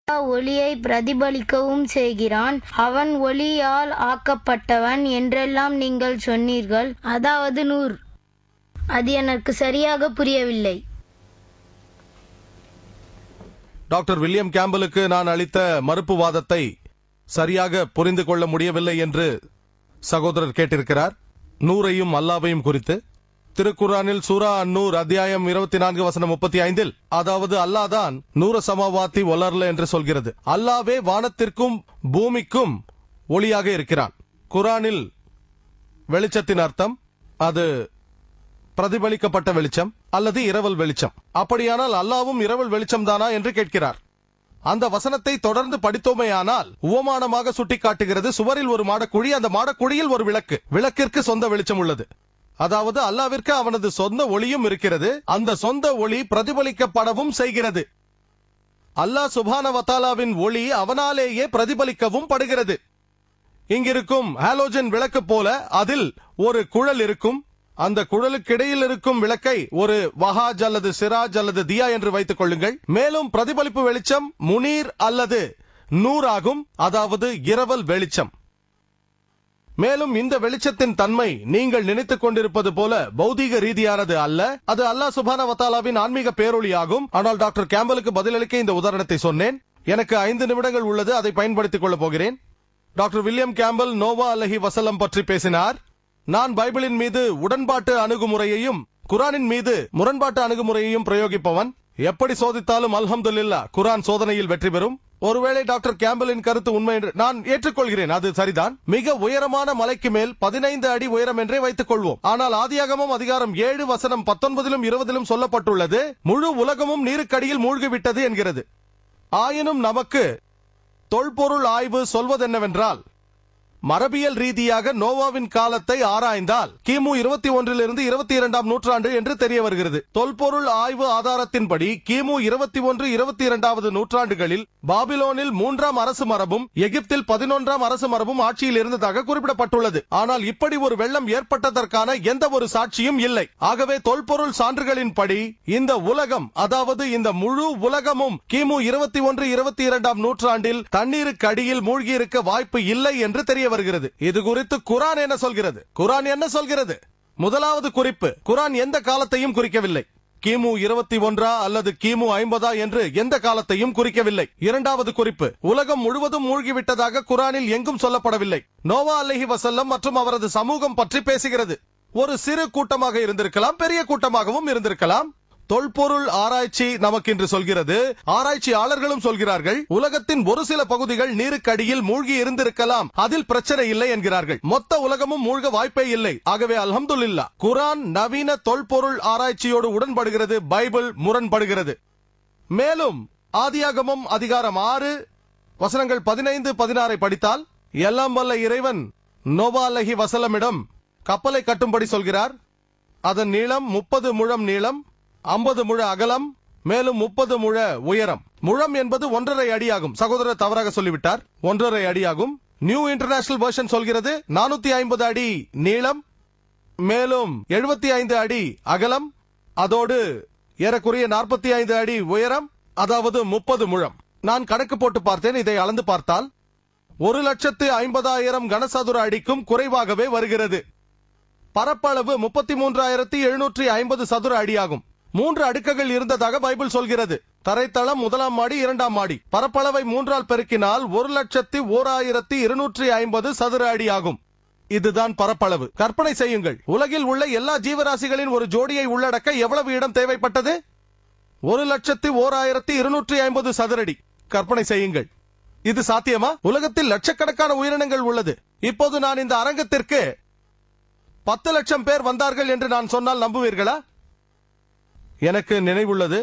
ஒளியை பிரதிபலிக்கவும் செய்கிறான், அவன் ஒளியால் ஆக்கப்பட்டவன் என்றெல்லாம் நீங்கள் சொன்னீர்கள். அதாவது நூர். அது எனக்கு சரியாக புரியவில்லை. டாக்டர் வில்லியம் கேம்பலுக்கு நான் அளித்த மறுப்பு வாதத்தை சரியாக புரிந்து கொள்ள முடியவில்லை என்று சகோதரர் கேட்டிருக்கிறார். நூரையும் அல்லாவையும் குறித்து திருக்குரானில் சூரா அந்நூர் அத்தியாயம் 24 வசனம் 35, அதாவது அல்லாதான் நூற சமாவாத்தி ஒலர்ல என்று சொல்கிறது. அல்லாவே வானத்திற்கும் பூமிக்கும் ஒளியாக இருக்கிறான். குரானில் வெளிச்சத்தின் அர்த்தம் அது பிரதிபலிக்கப்பட்ட வெளிச்சம் அல்லது இரவல் வெளிச்சம். அப்படியானால் அல்லாவும் இரவல் வெளிச்சம் தானா என்று கேட்கிறார். அந்த வசனத்தை தொடர்ந்து படித்தோமேயானால் உவமானமாக சுட்டிக்காட்டுகிறது. சுவரில் ஒரு மாடக்குழி, அந்த மாடக்குழியில் ஒரு விளக்கு, விளக்கிற்கு சொந்த வெளிச்சம் உள்ளது. அதாவது அல்லாவிற்கு அவனது சொந்த ஒளியும் இருக்கிறது. அந்த சொந்த ஒளி பிரதிபலிக்கப்படவும் செய்கிறது. அல்லாஹ் சுப்ஹானஹு வ தஆலாவின் ஒளி அவனாலேயே பிரதிபலிக்கவும் படுகிறது. இங்கிருக்கும் ஹாலோஜன் விளக்கு போல அதில் ஒரு குழல் இருக்கும். அந்த குழலுக்கு இடையில் இருக்கும் விளக்கை ஒரு வஹாஜ் அல்லது சிராஜ் அல்லது தியா என்று வைத்துக் கொள்ளுங்கள். மேலும் பிரதிபலிப்பு வெளிச்சம் முனீர் அல்லது நூர் ஆகும், அதாவது இரவல் வெளிச்சம். மேலும் இந்த வெளிச்சத்தின் தன்மை நீங்கள் நினைத்துக் கொண்டிருப்பது போல பௌதீக ரீதியானது அல்ல. அது அல்லாஹ் சுப்ஹானஹு வ தஆலாவின் ஆன்மீக பேரொளி ஆகும். ஆனால் டாக்டர் கேம்பலுக்கு பதிலளிக்க இந்த உதாரணத்தை சொன்னேன். எனக்கு 5 நிமிடங்கள் உள்ளது, அதை பயன்படுத்திக் கொள்ளப் போகிறேன். டாக்டர் வில்லியம் கேம்பல் நோவா அலைஹி வஸல்லம் பற்றி பேசினார். நான் பைபிளின் மீது உடன்பாட்டு அணுகுமுறையையும் குரானின் மீது முரண்பாட்டு அணுகுமுறையையும் பிரயோகிப்பவன். எப்படி சோதித்தாலும் அல்ஹம்துலில்லாஹ் குரான் சோதனையில் வெற்றி பெறும். ஒருவேளை டாக்டர் கேம்பலின் கருத்து உண்மை என்று நான் ஏற்றுக்கொள்கிறேன், அது சரிதான். மிக உயரமான மலைக்கு மேல் 15 அடி உயரம் என்றே வைத்துக் கொள்வோம். ஆனால் ஆதியாகமம் அதிகாரம் 7 வசனம் 19 20 சொல்லப்பட்டுள்ளது, முழு உலகமும் நீருக்கடியில் மூழ்கிவிட்டது என்கிறது. ஆயினும் நமக்கு தொல்பொருள் ஆய்வு சொல்வதென்னவென்றால், மரபியல் ரீதியாக நோவாவின் காலத்தை ஆராய்ந்தால் கிமு 21 22 நூற்றாண்டு என்று தெரிய வருகிறது. தொல்பொருள் ஆய்வு ஆதாரத்தின்படி கிமு 21 22 நூற்றாண்டுகளில் பாபிலோனில் 3ஆம் அரசு மரபும் எகிப்தில் 11ஆம் அரசு மரபும் ஆட்சியில் இருந்ததாக குறிப்பிடப்பட்டுள்ளது. ஆனால் இப்படி ஒரு வெள்ளம் ஏற்பட்டதற்கான எந்த ஒரு சாட்சியும் இல்லை. ஆகவே தொல்பொருள் சான்றுகளின்படி இந்த உலகம், அதாவது இந்த முழு உலகமும் கிமு 21 22 நூற்றாண்டில் தண்ணீருக்கு அடியில் மூழ்கி இருக்க வாய்ப்பு இல்லை என்று தெரிய வருகிறது. இது குறித்து குரான் என்ன சொல்கிறது? குரான் என்ன சொல்கிறது? முதலாவது குறிப்பு, குரான் எந்த காலத்தையும் குறிக்கவில்லை. கிமு 21 அல்லது கிமு 50 என்று எந்த காலத்தையும் குறிக்கவில்லை. இரண்டாவது குறிப்பு, உலகம் முழுவதும் மூழ்கிவிட்டதாக குரானில் எங்கும் சொல்லப்படவில்லை. நோவா அலைஹி வஸல்லம் மற்றும் அவரது சமூகம் பற்றி பேசுகிறது. ஒரு சிறு கூட்டமாக இருந்திருக்கலாம், பெரிய கூட்டமாகவும் இருந்திருக்கலாம். தொல்பொருள் ஆராய்ச்சி நமக்கு இன்று சொல்கிறது, ஆராய்ச்சியாளர்களும் சொல்கிறார்கள், உலகத்தின் ஒரு சில பகுதிகள் நீருக்கு அடியில் மூழ்கி இருந்திருக்கலாம், அதில் பிரச்சனை இல்லை என்கிறார்கள். மொத்த உலகமும் மூழ்க வாய்ப்பே இல்லை. ஆகவே அல்ஹம்துலில்லாஹ் குரான் நவீன தொல்பொருள் ஆராய்ச்சியோடு உடன்படுகிறது, பைபிள் முரண்படுகிறது. மேலும் ஆதியாகமம் அதிகாரம் 6 வசனங்கள் 15 16 படித்தால், எல்லாம் வல்ல இறைவன் நோவா அலைஹி வஸல்லமிடம் கப்பலை கட்டும்படி சொல்கிறார். அதன் நீளம் 30 முழம் நீளம், 50 முழ அகலம், மேலும் 30 முழ உயரம். முழம் என்பது 1.5 அடியாகும். சகோதரர் தவறாக சொல்லிவிட்டார், 1.5 அடியாகும். நியூ இன்டர்நேஷனல் வெர்ஷன் சொல்கிறது 450 அடி நீளம், மேலும் 75 அடி அகலம், அதோடு ஏறக்குறைய 45 அடி உயரம், அதாவது 30 முழம். நான் கணக்கு போட்டு பார்த்தேன். இதை அளந்து பார்த்தால் 1,50,000 கனசதுர அடிக்கும் குறைவாகவே வருகிறது. பரப்பளவு 33,750 சதுர அடியாகும். 3 அடுக்குகள் இருந்ததாக பைபிள் சொல்கிறது. தரைத்தளம், 1ஆம் மாடி, 2ஆம் மாடி. பரப்பளவை 3ஆல் பெருக்கினால் 1,01,250 சதுர அடி ஆகும். இதுதான் பரப்பளவு. கற்பனை செய்யுங்கள், உலகில் உள்ள எல்லா ஜீவராசிகளின் ஒரு ஜோடியை உள்ளடக்க எவ்வளவு இடம் தேவைப்பட்டது? 1,01,250 சதுரடி. கற்பனை செய்யுங்கள், இது சாத்தியமா? உலகத்தில் லட்சக்கணக்கான உயிரினங்கள் உள்ளது. இப்போது நான் இந்த அரங்கத்திற்கு 10 லட்சம் பேர் வந்தார்கள் என்று நான் சொன்னால் நம்புவீர்களா? எனக்கு நினைவுள்ளது,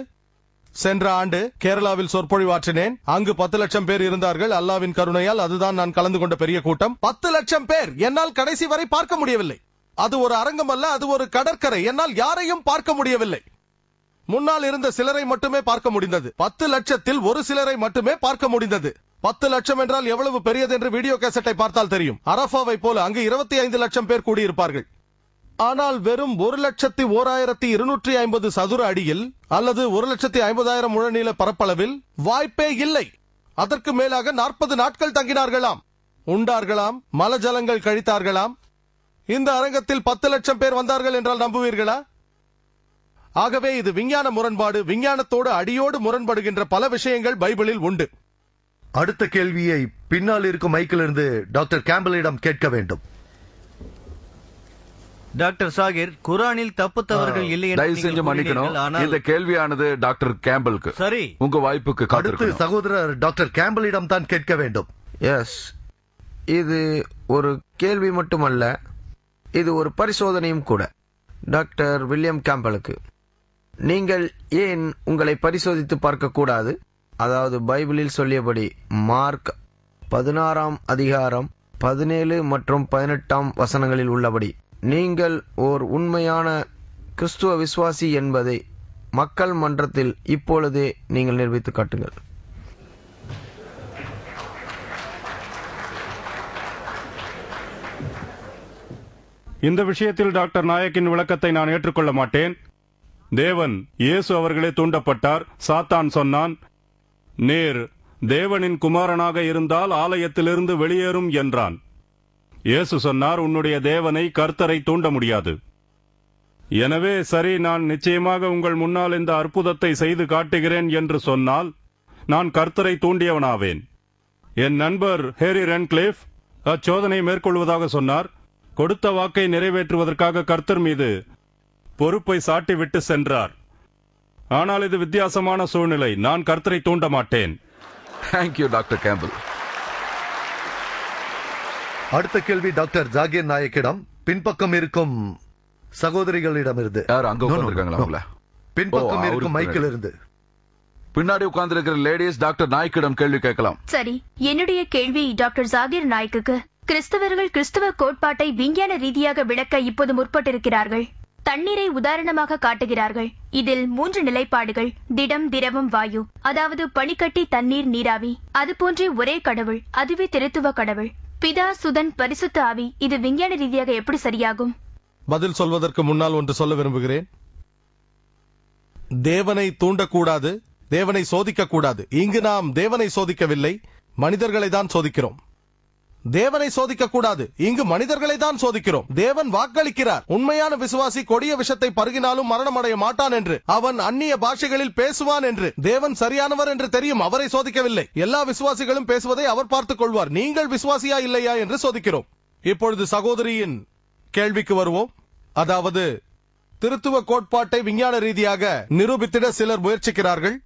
சென்ற ஆண்டு கேரளாவில் சொற்பொழிவாற்றினேன். அங்கு 10 லட்சம் பேர் இருந்தார்கள். அல்லாவின் கருணையால் அதுதான் நான் கலந்து கொண்ட பெரிய கூட்டம். 10 லட்சம் பேர் என்னால் கடைசி வரை பார்க்க முடியவில்லை. அது ஒரு அரங்கம் அல்ல, அது ஒரு கடற்கரை. என்னால் யாரையும் பார்க்க முடியவில்லை. முன்னால் இருந்த சிலரை மட்டுமே பார்க்க முடிந்தது. 10 லட்சத்தில் ஒரு சிலரை மட்டுமே பார்க்க முடிந்தது. 10 லட்சம் என்றால் எவ்வளவு பெரியது என்று வீடியோ கேசட்டை பார்த்தால் தெரியும். அரபாவை போல அங்கு 25 லட்சம் பேர் கூடியிருப்பார்கள். ஆனால் வெறும் 1,01,250 சதுர அடியில் அல்லது 1,50,000 முழ நீள பரப்பளவில் வாய்ப்பே இல்லை. அதற்கு மேலாக 40 நாட்கள் தங்கினார்களாம், உண்டார்களாம், மலஜலங்கள் கழித்தார்களாம். இந்த அரங்கத்தில் 10 லட்சம் பேர் வந்தார்கள் என்றால் நம்புவீர்களா? ஆகவே இது விஞ்ஞான முரண்பாடு. விஞ்ஞானத்தோடு அடியோடு முரண்படுகின்ற பல விஷயங்கள் பைபிளில் உண்டு. அடுத்த கேள்வியை பின்னால் இருக்கும் மைக்கிலிருந்து டாக்டர் கேம்பலிடம் கேட்க வேண்டும். டாக்டர் சாகிர், குரானில் தப்பு தவறுகள் இல்லை என்று தயவு செஞ்சு மன்னிக்கணும். இந்த கேள்வியானது டாக்டர் கேம்பலுக்கு. சரி, உங்க வாய்ப்புக்கு அடுத்து சகோதரர் டாக்டர் கேம்பலிடம் தான் கேட்க வேண்டும். எஸ், இது ஒரு கேள்வி மட்டுமல்ல, இது ஒரு பரிசோதனையும் கூட. டாக்டர் வில்லியம் கேம்பலுக்கு, நீங்கள் ஏன் உங்களை பரிசோதித்து பார்க்க கூடாது? அதாவது பைபிளில் சொல்லியபடி மார்க் 16ஆம் அதிகாரம் 17 மற்றும் 18ஆம் வசனங்களில் உள்ளபடி நீங்கள் ஓர் உண்மையான கிறிஸ்துவ விசுவாசி என்பதை மக்கள் மன்றத்தில் இப்பொழுதே நீங்கள் நிரூபித்து காட்டுங்கள். இந்த விஷயத்தில் டாக்டர் நாயக்கின் விளக்கத்தை நான் ஏற்றுக்கொள்ள மாட்டேன். தேவன் இயேசு அவர்களே தூண்டப்பட்டார். சாத்தான் சொன்னான், நீர் தேவனின் குமாரனாக இருந்தால் ஆலயத்திலிருந்து வெளியேறும் என்றான். இயேசு சொன்னார், உன்னுடைய தேவனை கர்த்தரை தூண்ட முடியாது. எனவே சரி, நான் நிச்சயமாக உங்கள் முன்னால் இந்த அற்புதத்தை செய்து காட்டுகிறேன் என்று சொன்னால் நான் கர்த்தரை தூண்டியவனாவேன். என் நண்பர் ஹேரி ரென்க்ளிஃப் அச்சோதனை மேற்கொள்வதாக சொன்னார். கொடுத்த வாக்கை நிறைவேற்றுவதற்காக கர்த்தர் மீது பொறுப்பை சாட்டிவிட்டு சென்றார். ஆனால் இது வித்தியாசமான சூழ்நிலை. நான் கர்த்தரை தூண்ட மாட்டேன். Thank you doctor Campbell. அடுத்த கேள்வி டாக்டர் ஜாகிர் நாயக்கிடம், பின்பக்கம் இருக்கும் சகோதரிகளிடமிருந்து. யார் அங்க உட்கார்ந்திருக்காங்களா? பின்பக்கம் இருக்கும் மைக்கில் இருந்து. பின்னாடி உட்கார்ந்திருக்கிற லேடிஸ் டாக்டர் நாய்க்கிடம் கேள்வி கேட்கலாம். சரி, என்னுடைய கேள்வி டாக்டர் ஜாகிர் நாய்க்கு. கிறிஸ்தவர்கள் கிறிஸ்தவ கோட்பாட்டை விஞ்ஞான ரீதியாக விளக்க இப்போது முற்பட்டிருக்கிறார்கள். தண்ணீரை உதாரணமாக காட்டுகிறார்கள். இதில் 3 நிலைப்பாடுகள்: திடம், திரவம், வாயு. அதாவது பனிக்கட்டி, தண்ணீர், நீராவி. அதுபோன்றே ஒரே கடவுள், அதுவே திருத்துவ கடவுள், பிதா, சுதன், பரிசுத்த ஆவி. இது விஞ்ஞான ரீதியாக எப்படி சரியாகும்? பதில் சொல்வதற்கு முன்னால் ஒன்று சொல்ல விரும்புகிறேன். தேவனை தூண்டக்கூடாது, தேவனை சோதிக்க கூடாது. இங்கு நாம் தேவனை சோதிக்கவில்லை, மனிதர்களை தான் சோதிக்கிறோம். தேவனை சோதிக்க கூடாது, இங்கு மனிதர்களை தான் சோதிக்கிறோம். தேவன் வாக்களிக்கிறார், உண்மையான விசுவாசி கொடிய விஷத்தை பருகினாலும் மரணம் அடைய மாட்டான் என்று. அவன் அந்நிய பாஷைகளில் பேசுவான் என்று. தேவன் சரியானவர் என்று தெரியும், அவரை சோதிக்கவில்லை. எல்லா விசுவாசிகளும் பேசுவதை அவர் பார்த்துக் கொள்வார். நீங்கள் விசுவாசியா இல்லையா என்று சோதிக்கிறோம். இப்பொழுது சகோதரியின் கேள்விக்கு வருவோம். அதாவது திருத்துவ கோட்பாட்டை விஞ்ஞான ரீதியாக நிரூபித்திட சிலர் முயற்சிக்கிறார்கள்.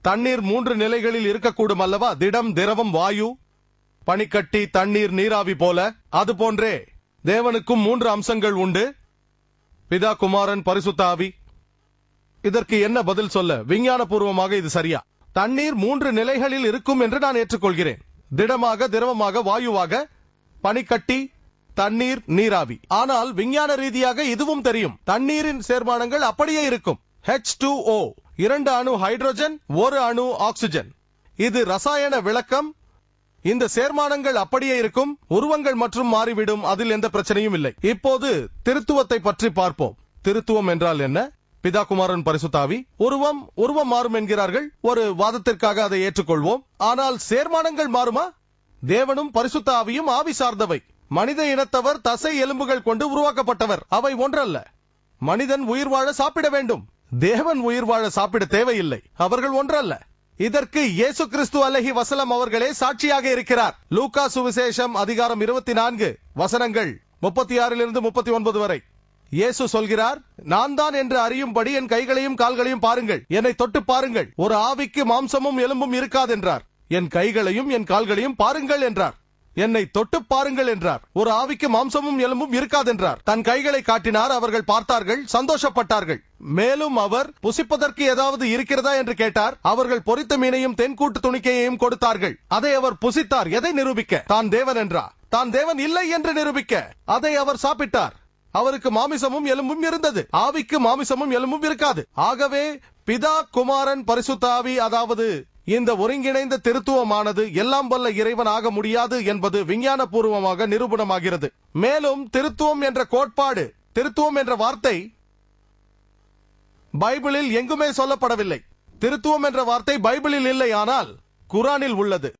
தண்ணீர் 3 நிலைகளில் இருக்கக்கூடும் அல்லவா? திடம், திரவம், வாயு. பனிக்கட்டி, தண்ணீர், நீராவி போல. அது போன்றே தேவனுக்கும் 3 அம்சங்கள் உண்டு: பிதா, குமாரன், பரிசுத்த ஆவி. இதற்கு என்ன பதில் சொல்ல? விஞ்ஞான பூர்வமாக இது சரியா? தண்ணீர் 3 நிலைகளில் இருக்கும் என்று நான் ஏற்றுக்கொள்கிறேன். திடமாக, திரவமாக, வாயுவாக, பனிக்கட்டி, தண்ணீர், நீராவி. ஆனால் விஞ்ஞான ரீதியாக இதுவும் தெரியும், தண்ணீரின் சேர்மானங்கள் அப்படியே இருக்கும். H2O, 2 அணு ஹைட்ரோஜன், 1 அணு ஆக்சிஜன். இது ரசாயன விளக்கம். இந்த சேர்மானங்கள் அப்படியே இருக்கும், உருவங்கள் மற்றும் மாறிவிடும், அதில் எந்த பிரச்சனையும் இல்லை. இப்போது திருத்துவத்தை பற்றி பார்ப்போம். திருத்துவம் என்றால் என்ன? பிதா, குமாரன், பரிசுத்த ஆவி. உருவம் மாறும் என்கிறார்கள். ஒரு வாதத்திற்காக அதை ஏற்றுக்கொள்வோம். ஆனால் சேர்மானங்கள் மாறுமா? தேவனும் பரிசுத்த ஆவியும் ஆவி சார்ந்தவை. மனித இனத்தவர் தசை எலும்புகள் கொண்டு உருவாக்கப்பட்டவர். அவை ஒன்றல்ல. மனிதன் உயிர் வாழ சாப்பிட வேண்டும், தேவன் உயிர் வாழ சாப்பிட தேவையில்லை. அவர்கள் ஒன்றல்ல. இதற்கு இயேசு கிறிஸ்து அலைஹி வஸல்லம் அவர்களே சாட்சியாக இருக்கிறார். லூக்கா சுவிசேஷம் அதிகாரம் 24 வசனங்கள் 36 39 வரை இயேசு சொல்கிறார், நான் தான் என்று அறியும்படி என் கைகளையும் கால்களையும் பாருங்கள், என்னை தொட்டு பாருங்கள். ஒரு ஆவிக்கு மாம்சமும் எலும்பும் இருக்காதென்றார். என் கைகளையும் என் கால்களையும் பாருங்கள் என்றார். என்னை தொட்டு பாருங்கள் என்றார். ஒரு ஆவிக்கு மாம்சமும் எலும்பும் இருக்காதென்றார். தன் கைகளை காட்டினார். அவர்கள் பார்த்தார்கள், சந்தோஷப்பட்டார்கள். மேலும் அவர் புசிப்பதற்கு ஏதாவது இருக்கிறதா என்று கேட்டார். அவர்கள் பொரித்த மீனையும் தென்கூட்டு துணிக்கையையும் கொடுத்தார்கள். அதை அவர் புசித்தார். எதை நிரூபிக்க? தான் தேவன் என்றார். தான் தேவன் இல்லை என்று நிரூபிக்க. அதை அவர் சாப்பிட்டார். அவருக்கு மாமிசமும் எலும்பும் இருந்தது. ஆவிக்கு மாமிசமும் எலும்பும் இருக்காது. ஆகவே பிதா, குமாரன், பரிசுத்த ஆவி, அதாவது இந்த ஒருங்கிணைந்த திருத்துவமானது எல்லாம் வல்ல இறைவன் ஆக முடியாது என்பது விஞ்ஞான பூர்வமாக நிரூபணமாகிறது. மேலும் திருத்துவம் என்ற கோட்பாடு, திருத்துவம் என்ற வார்த்தை பைபிளில் எங்குமே சொல்லப்படவில்லை. திருத்துவம் என்ற வார்த்தை பைபிளில் இல்லை. ஆனால் குரானில் உள்ளது.